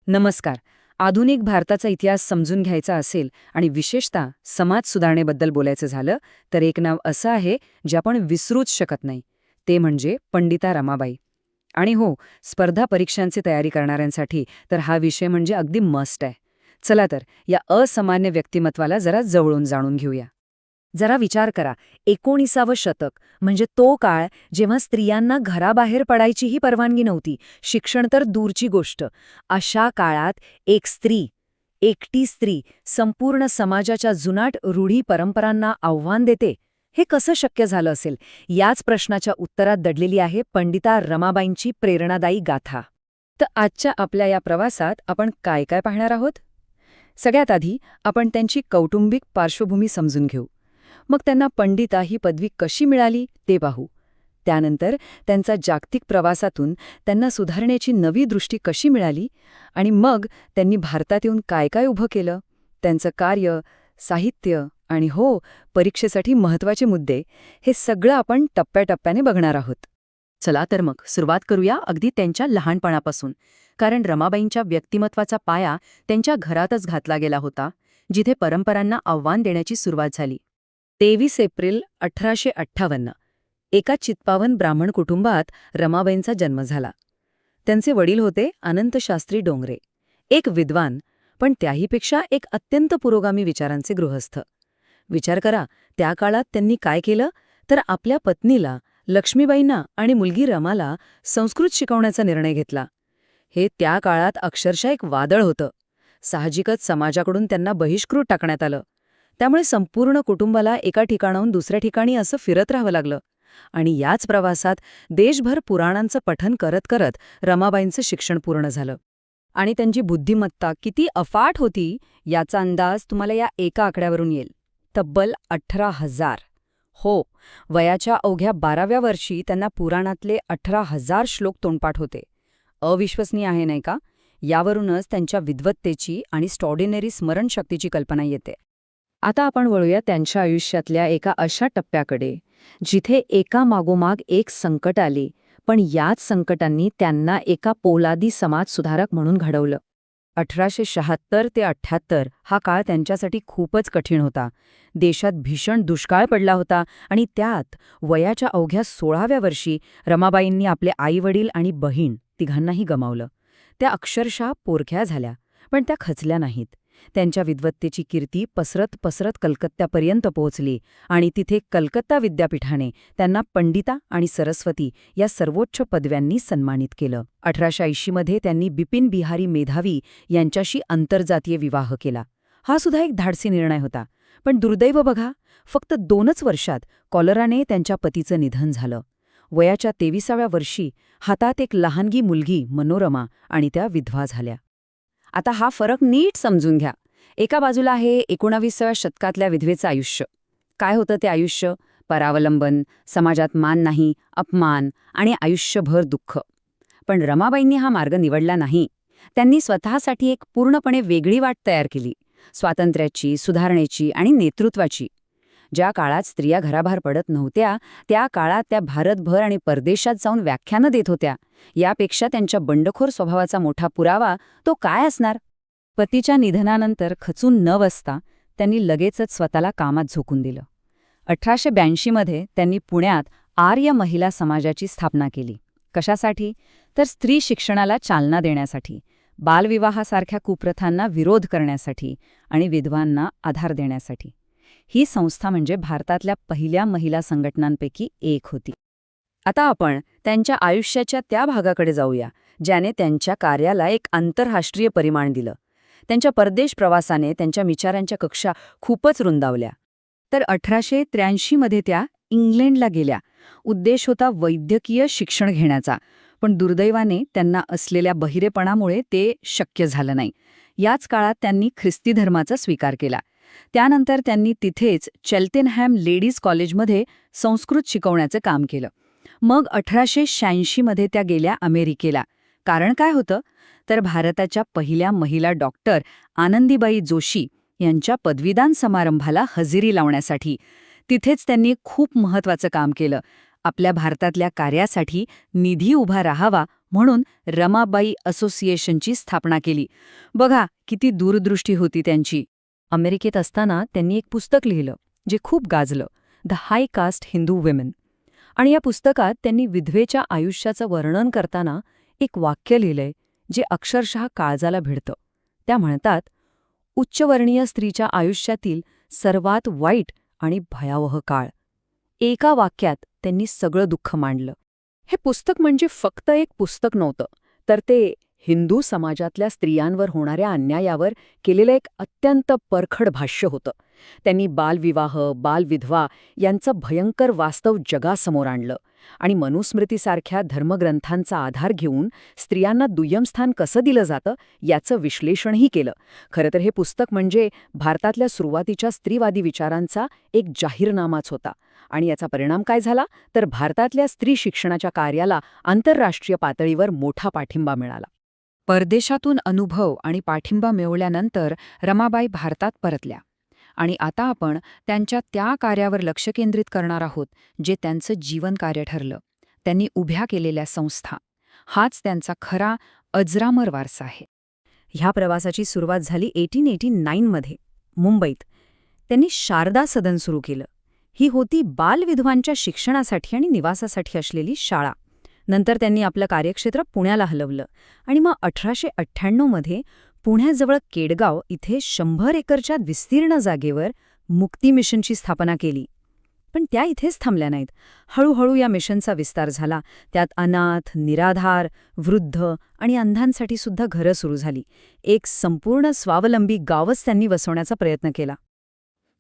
नमस्कार. आधुनिक भारताचा इतिहास समजून घ्यायचा असेल आणि विशेषतः समाज सुधारणेबद्दल बोलायचं झालं तर एक नाव असं आहे जे आपण विसरूच शकत नाही. ते म्हणजे पंडिता रमाबाई. आणि हो, स्पर्धा परीक्षांची तयारी करणाऱ्यांसाठी तर हा विषय म्हणजे अगदी मस्ट आहे. चला तर या असामान्य व्यक्तिमत्वाला जरा जवळून जाणून घेऊया. जरा विचार करा, 19वे शतक म्हणजे तो काळ जेव्हा स्त्रियांना घराबाहेर पडायचीही परवानगी नव्हती, शिक्षण तर दूरची गोष्ट. अशा काळात एक स्त्री, एकटी स्त्री संपूर्ण समाजाच्या जुनाट रूढी परंपरांना आव्हान देते. हे कसं शक्य झालं असेल? याच प्रश्नाच्या उत्तरात दडलेली आहे पंडिता रमाबाईंची प्रेरणादायी गाथा. तर आजच्या आपल्या या प्रवासात आपण काय काय पाहणार आहोत? सगळ्यात आधी आपण त्यांची कौटुंबिक पार्श्वभूमी समजून घेऊ. मग त्यांना पंडिता ही पदवी कशी मिळाली ते पाहू. त्यानंतर त्यांचा जागतिक प्रवासातून त्यांना सुधारण्याची नवी दृष्टी कशी मिळाली आणि मग त्यांनी भारतात येऊन काय काय उभं केलं, त्यांचं कार्य, साहित्य आणि हो, परीक्षेसाठी महत्त्वाचे मुद्दे, हे सगळं आपण टप्प्याटप्प्याने बघणार आहोत. चला तर मग सुरुवात करूया अगदी त्यांच्या लहानपणापासून, कारण रमाबाईंच्या व्यक्तिमत्वाचा पाया त्यांच्या घरातच घातला गेला होता, जिथे परंपरांना आव्हान देण्याची सुरुवात झाली. 23 एप्रिल 1858 एका चित्पावन ब्राह्मण कुटुंबात रमाबाईंचा जन्म झाला. त्यांचे वडील होते अनंतशास्त्री डोंगरे, एक विद्वान, पण त्याहीपेक्षा एक अत्यंत पुरोगामी विचारांचे गृहस्थ. विचार करा, त्या काळात त्यांनी काय केलं तर आपल्या पत्नीला, लक्ष्मीबाईंना आणि मुलगी रमाला संस्कृत शिकवण्याचा निर्णय घेतला. हे त्या काळात अक्षरशः एक वादळ होतं. साहजिकच समाजाकडून त्यांना बहिष्कृत टाकण्यात आलं. त्यामुळे संपूर्ण कुटुंबाला एका ठिकाणाहून दुसऱ्या ठिकाणी असं फिरत राहावं लागलं. आणि याच प्रवासात देशभर पुराणांचं पठण करत करत रमाबाईंचं शिक्षण पूर्ण झालं. आणि त्यांची बुद्धिमत्ता किती अफाट होती याचा अंदाज तुम्हाला या एका आकड्यावरून येईल. तब्बल 18,000. हो, वयाच्या अवघ्या 12व्या वर्षी त्यांना पुराणातले 18,000 श्लोक तोंडपाठ होते. अविश्वसनीय आहे नाही का? यावरूनच त्यांच्या विद्वत्तेची आणि स्टॉर्डिनरी स्मरणशक्तीची कल्पना येते. आता आपण वळूया त्यांच्या आयुष्यातल्या एका अशा टप्प्याकडे जिथे एका मागोमाग एक संकट आली, पण याच संकटांनी त्यांना एका पोलादी समाजसुधारक म्हणून घडवलं. 1876 ते 78 हा काळ त्यांच्यासाठी खूपच कठीण होता. देशात भीषण दुष्काळ पडला होता आणि त्यात वयाच्या अवघ्या 16व्या वर्षी रमाबाईंनी आपले आईवडील आणि बहीण तिघांनाही गमावलं. त्या अक्षरशः पोरक्या झाल्या, पण त्या खचल्या नाहीत. त्यांच्या विद्वत्तेची कीर्ती पसरत पसरत कलकत्त्यापर्यंत पोहोचली आणि तिथे कलकत्ता विद्यापीठाने त्यांना पंडिता आणि सरस्वती या सर्वोच्च पदव्यांनी सन्मानित केलं. 1880 त्यांनी बिपिन बिहारी मेधावी यांच्याशी आंतरजातीय विवाह केला. हा सुद्धा एक धाडसी निर्णय होता. पण दुर्दैव बघा, फक्त 2च वर्षात कॉलराने त्यांच्या पतीचं निधन झालं. वयाच्या 23व्या वर्षी हातात एक लहानगी मुलगी मनोरमा आणि त्या विधवा झाल्या. आता हा फरक नीट समजून घ्या. एका बाजूला आहे 19व्या शतकातल्या विधवेचं आयुष्य. काय होतं ते आयुष्य? परावलंबन, समाजात मान नाही, अपमान आणि आयुष्यभर दुःख. पण रमाबाईंनी हा मार्ग निवडला नाही. त्यांनी स्वतःसाठी एक पूर्णपणे वेगळी वाट तयार केली, स्वातंत्र्याची, सुधारणेची आणि नेतृत्वाची. ज्या काळात स्त्रिया घराबाहेर पडत नव्हत्या, त्या काळात त्या भारतभर आणि परदेशात जाऊन व्याख्यानं देत होत्या. यापेक्षा त्यांच्या बंडखोर स्वभावाचा मोठा पुरावा तो काय असणार? पतीच्या निधनानंतर खचून न बसता त्यांनी लगेचच स्वतःला कामात झोकून दिलं. 1882 त्यांनी पुण्यात आर्य महिला समाजाची स्थापना केली. कशासाठी? तर स्त्री शिक्षणाला चालना देण्यासाठी, बालविवाहासारख्या कुप्रथांना विरोध करण्यासाठी आणि विधवांना आधार देण्यासाठी. ही संस्था म्हणजे भारतातल्या पहिल्या महिला संघटनांपैकी एक होती. आता आपण त्यांच्या आयुष्याच्या त्या भागाकडे जाऊया ज्याने त्यांच्या कार्याला एक आंतरराष्ट्रीय परिमाण दिलं. त्यांच्या परदेश प्रवासाने त्यांच्या विचारांच्या कक्षा खूपच रुंदावल्या. तर 1883 त्या इंग्लंडला गेल्या. उद्देश होता वैद्यकीय शिक्षण घेण्याचा, पण दुर्दैवाने त्यांना असलेल्या बहिरेपणामुळे ते शक्य झालं नाही. याच काळात त्यांनी ख्रिस्ती धर्माचा स्वीकार केला. त्यानंतर त्यांनी तिथेच चेल्टेनहॅम लेडीज कॉलेजमध्ये संस्कृत शिकवण्याचं काम केलं. मग 1886 त्या गेल्या अमेरिकेला. कारण काय होतं? तर भारताच्या पहिल्या महिला डॉक्टर आनंदीबाई जोशी यांच्या पदवीदान समारंभाला हजेरी लावण्यासाठी. तिथेच त्यांनी खूप महत्त्वाचं काम केलं. आपल्या भारतातल्या कार्यासाठी निधी उभा राहावा म्हणून रमाबाई असोसिएशनची स्थापना केली. बघा किती दूरदृष्टी होती त्यांची. अमेरिकेत असताना त्यांनी एक पुस्तक लिहिलं जे खूप गाजलं, the high caste Hindu women. आणि या पुस्तकात त्यांनी विधवेच्या आयुष्याचं वर्णन करताना एक वाक्य लिहिलंय जे अक्षरशः काळजाला भिडतं. त्या म्हणतात, उच्चवर्णीय स्त्रीच्या आयुष्यातील सर्वात वाईट आणि भयावह काळ. एका वाक्यात त्यांनी सगळं दुःख मांडलं. हे पुस्तक म्हणजे फक्त एक पुस्तक नव्हतं, तर ते हिंदू समाजातल्या स्त्रियांवर होणाऱ्या अन्यायावर केलेलं एक अत्यंत परखड भाष्य होतं. त्यांनी बालविवाह, बालविधवा यांचं भयंकर वास्तव जगासमोर आणलं आणि मनुस्मृतीसारख्या धर्मग्रंथांचा आधार घेऊन स्त्रियांना दुय्यम स्थान कसं दिलं जातं याचं विश्लेषणही केलं. खरं तर हे पुस्तक म्हणजे भारतातल्या सुरुवातीच्या स्त्रीवादी विचारांचा एक जाहीरनामाच होता. आणि याचा परिणाम काय झाला तर भारतातल्या स्त्री शिक्षणाच्या कार्याला आंतरराष्ट्रीय पातळीवर मोठा पाठिंबा मिळाला. परदेशातून अनुभव आणि पाठिंबा मिळवल्यानंतर रमाबाई भारतात परतल्या. आणि आता आपण त्यांच्या त्या कार्यावर लक्ष केंद्रित करणार आहोत जे त्यांचं जीवनकार्य ठरलं. त्यांनी उभ्या केलेल्या संस्था. हाच त्यांचा खरा अजरामर वारसा आहे. ह्या प्रवासाची सुरुवात झाली 1889 मध्ये मुंबईत. त्यांनी शारदा सदन सुरू केलं. ही होती बालविधवांच्या शिक्षणासाठी आणि निवासासाठी असलेली शाळा. नंतर त्यांनी आपलं कार्यक्षेत्र पुण्याला हलवलं आणि मग 1898 मध्ये पुण्याजवळ केडगाव इथे 100 एकरच्या विस्तीर्ण जागेवर मुक्ती मिशनची स्थापना केली. पण त्या इथेच थांबल्या नाहीत. हळूहळू या मिशनचा विस्तार झाला. त्यात अनाथ, निराधार, वृद्ध आणि अंधांसाठी सुद्धा घरं सुरू झाली. एक संपूर्ण स्वावलंबी गावच त्यांनी वसवण्याचा प्रयत्न केला.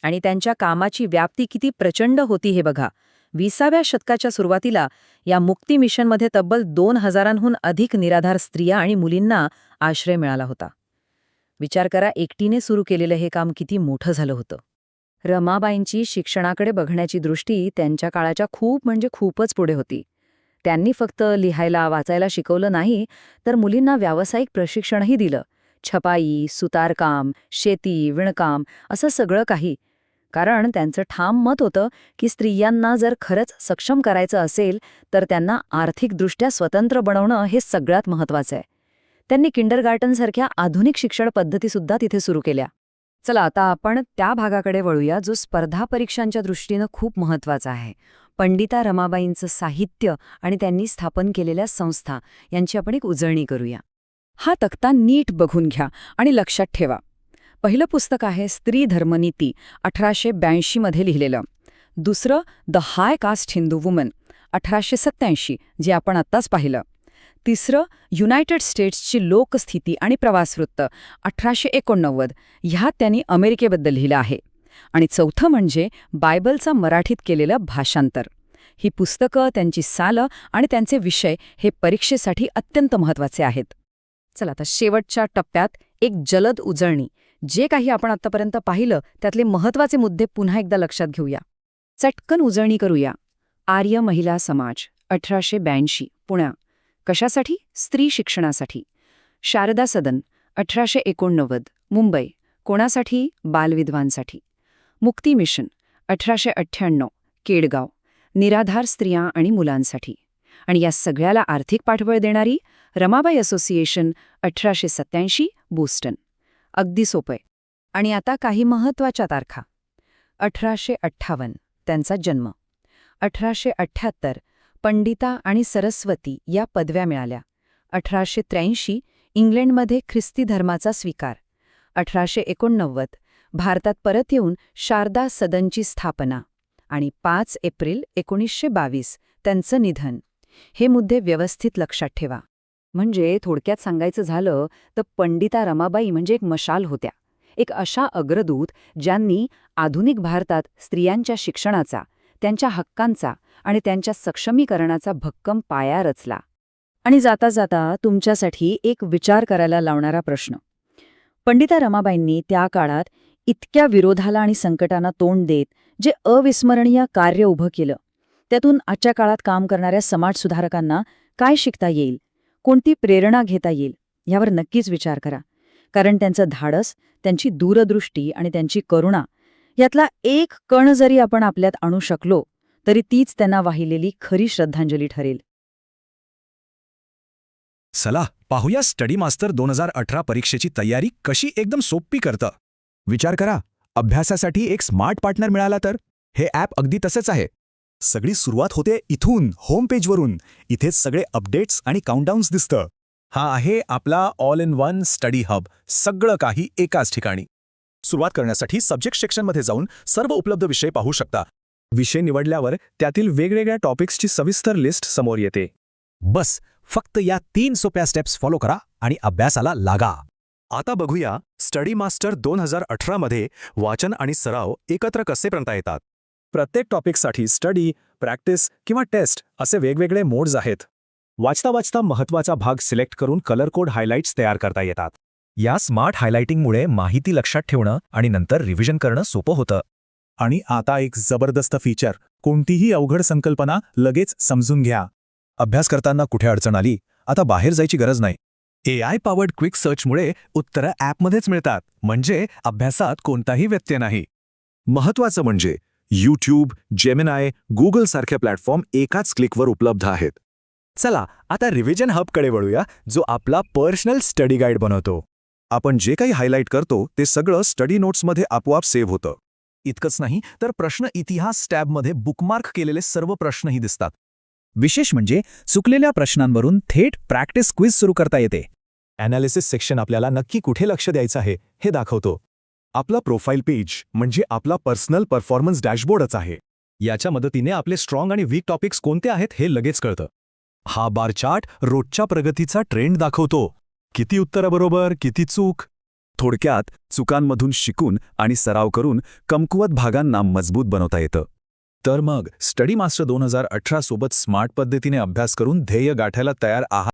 आणि त्यांच्या कामाची व्याप्ती किती प्रचंड होती हे बघा. 20व्या शतकाच्या सुरुवातीला या मुक्ती मिशनमध्ये तब्बल 2000हून अधिक निराधार स्त्रिया आणि मुलींना आश्रय मिळाला होता. विचार करा, एकटीने सुरू केलेलं हे काम किती मोठं झालं होतं. रमाबाईंची शिक्षणाकडे बघण्याची दृष्टी त्यांच्या काळाच्या खूपच पुढे होती. त्यांनी फक्त लिहायला वाचायला शिकवलं नाही, तर मुलींना व्यावसायिक प्रशिक्षणही दिलं. छपाई, सुतारकाम, शेती, विणकाम असं सगळं काही. कारण त्यांचं ठाम मत होतं की स्त्रियांना जर खरंच सक्षम करायचं असेल तर त्यांना आर्थिकदृष्ट्या स्वतंत्र बनवणं हे सगळ्यात महत्त्वाचं आहे. त्यांनी किंडरगार्टनसारख्या आधुनिक शिक्षण पद्धतीसुद्धा तिथे सुरू केल्या. चला आता आपण त्या भागाकडे वळूया जो स्पर्धा परीक्षांच्या दृष्टीनं खूप महत्त्वाचा आहे. पंडिता रमाबाईंचं साहित्य आणि त्यांनी स्थापन केलेल्या संस्था यांची आपण एक उजळणी करूया. हा तक्ता नीट बघून घ्या आणि लक्षात ठेवा. पहिलं पुस्तक आहे स्त्री धर्मनीती, 1882 मध्ये लिहिलेलं. दुसरं the high caste Hindu woman, 1887, जे आपण आत्ताच पाहिलं. तिसरं युनायटेड स्टेट्सची लोकस्थिती आणि प्रवासवृत्त, 1889, ह्यात त्यांनी अमेरिकेबद्दल लिहिलं आहे. आणि चौथं म्हणजे बायबलचं मराठीत केलेलं भाषांतर. ही पुस्तकं, त्यांची सालं आणि त्यांचे विषय हे परीक्षेसाठी अत्यंत महत्त्वाचे आहेत. चला आता शेवटच्या टप्प्यात एक जलद उजळणी. जे काही आपण आत्तापर्यंत पाहिलं त्यातले महत्त्वाचे मुद्दे पुन्हा एकदा लक्षात घेऊया. चटकन उजळणी करूया. आर्य महिला समाज, 1882, पुण्या. कशासाठी? स्त्री शिक्षणासाठी. शारदा सदन, 1889, मुंबई. कोणासाठी? बालविधवांसाठी. मुक्ती मिशन, 1898, केडगाव. निराधार स्त्रिया आणि मुलांसाठी. आणि या सगळ्याला आर्थिक पाठबळ देणारी रमाबाई असोसिएशन, 1887, बोस्टन. अगदी सोपं. आणि आता काही महत्त्वाच्या तारखा. 1858, त्यांचा जन्म. 1878, पंडिता आणि सरस्वती या पदव्या मिळाल्या. 1883, इंग्लंडमध्ये ख्रिस्ती धर्माचा स्वीकार. 1889, भारतात परत येऊन शारदा सदनची स्थापना. आणि 5 एप्रिल 1922, त्यांचं निधन. हे मुद्दे व्यवस्थित लक्षात ठेवा. म्हणजे थोडक्यात सांगायचं झालं तर पंडिता रमाबाई म्हणजे एक मशाल होत्या. एक अशा अग्रदूत ज्यांनी आधुनिक भारतात स्त्रियांच्या शिक्षणाचा, त्यांच्या हक्कांचा आणि त्यांच्या सक्षमीकरणाचा भक्कम पाया रचला. आणि जाता जाता तुमच्यासाठी एक विचार करायला लावणारा प्रश्न. पंडिता रमाबाईंनी त्या काळात इतक्या विरोधाला आणि संकटांना तोंड देत जे अविस्मरणीय कार्य उभं केलं, त्यातून आजच्या काळात काम करणाऱ्या समाजसुधारकांना काय शिकता येईल, कोणती प्रेरणा घेता येईल, यावर नक्कीच विचार करा. कारण त्यांचं धाडस, त्यांची दूरदृष्टी आणि त्यांची करुणा यातला एक कण जरी आपण आपल्यात आणू शकलो तरी तीच त्यांना वाहिलेली खरी श्रद्धांजली ठरेल. चला पाहूया स्टडी मास्टर 2018 परीक्षेची तयारी कशी एकदम सोपी करतं. विचार करा, अभ्यासासाठी एक स्मार्ट पार्टनर मिळाला तर. हे ॲप अगदी तसंच आहे. सगळी सुरुवात होते इथून, होम पेजवरून. इथेच सगळे अपडेट्स आणि काउंटडाऊन्स दिसतं. हा आहे आपला all in one study hub, सगळं काही एकाच ठिकाणी. सुरुवात करण्यासाठी सब्जेक्ट सेक्शनमध्ये जाऊन सर्व उपलब्ध विषय पाहू शकता. विषय निवडल्यावर त्यातील वेगवेगळ्या टॉपिक्सची सविस्तर लिस्ट समोर येते. बस फक्त या 3 सोप्या स्टेप्स फॉलो करा आणि अभ्यासाला लागा. आता बघूया स्टडी मास्टर 2018 मध्ये वाचन आणि सराव एकत्र कसे करता येतात. प्रत्येक टॉपिकसाठी स्टडी, प्रॅक्टिस किंवा टेस्ट असे वेगवेगळे मोड्स आहेत. वाचता वाचता महत्त्वाचा भाग सिलेक्ट करून कलर कोड हायलाइट्स तयार करता येतात. या स्मार्ट हायलाइटिंगमुळे माहिती लक्षात ठेवणं आणि नंतर रिव्हिजन करणं सोपं होतं. आणि आता एक जबरदस्त फीचर, कोणतीही अवघड संकल्पना लगेच समजून घ्या. अभ्यास करताना कुठे अडचण आली, आता बाहेर जायची गरज नाही. AI पॉवर्ड क्विक सर्चमुळे उत्तरं ॲपमध्येच मिळतात, म्हणजे अभ्यासात कोणताही व्यत्यय नाही. महत्त्वाचं म्हणजे यूट्यूब, जेमिनाय, गुगल सारखे प्लॅटफॉर्म एकाच क्लिकवर उपलब्ध आहेत. चला आता रिव्हिजन हबकडे वळूया, जो आपला पर्सनल स्टडी गाईड बनवतो. आपण जे काही हायलाइट करतो ते सगळं स्टडी नोट्समध्ये आपोआप सेव्ह होतं. इतकंच नाही तर प्रश्न इतिहास टॅबमध्ये बुकमार्क केलेले सर्व प्रश्नही दिसतात. विशेष म्हणजे चुकलेल्या प्रश्नांवरून थेट प्रॅक्टिस क्विज सुरू करता येते. ॲनालिसिस सेक्शन आपल्याला नक्की कुठे लक्ष द्यायचं आहे हे दाखवतो. आपला प्रोफाईल पेज म्हणजे आपला पर्सनल परफॉर्मन्स डॅशबोर्डच आहे. याच्या मदतीने आपले स्ट्रॉंग आणि वीक टॉपिक्स कोणते आहेत हे लगेच कळतं. हा बार चार्ट रोजच्या प्रगतीचा ट्रेंड दाखवतो. किती उत्तरं बरोबर, किती चूक. थोडक्यात चुकांमधून शिकून आणि सराव करून कमकुवत भागांना मजबूत बनवता येतं. तर मग स्टडी मास्टर 2018 सोबत स्मार्ट पद्धतीने अभ्यास करून ध्येय गाठायला तयार आहात.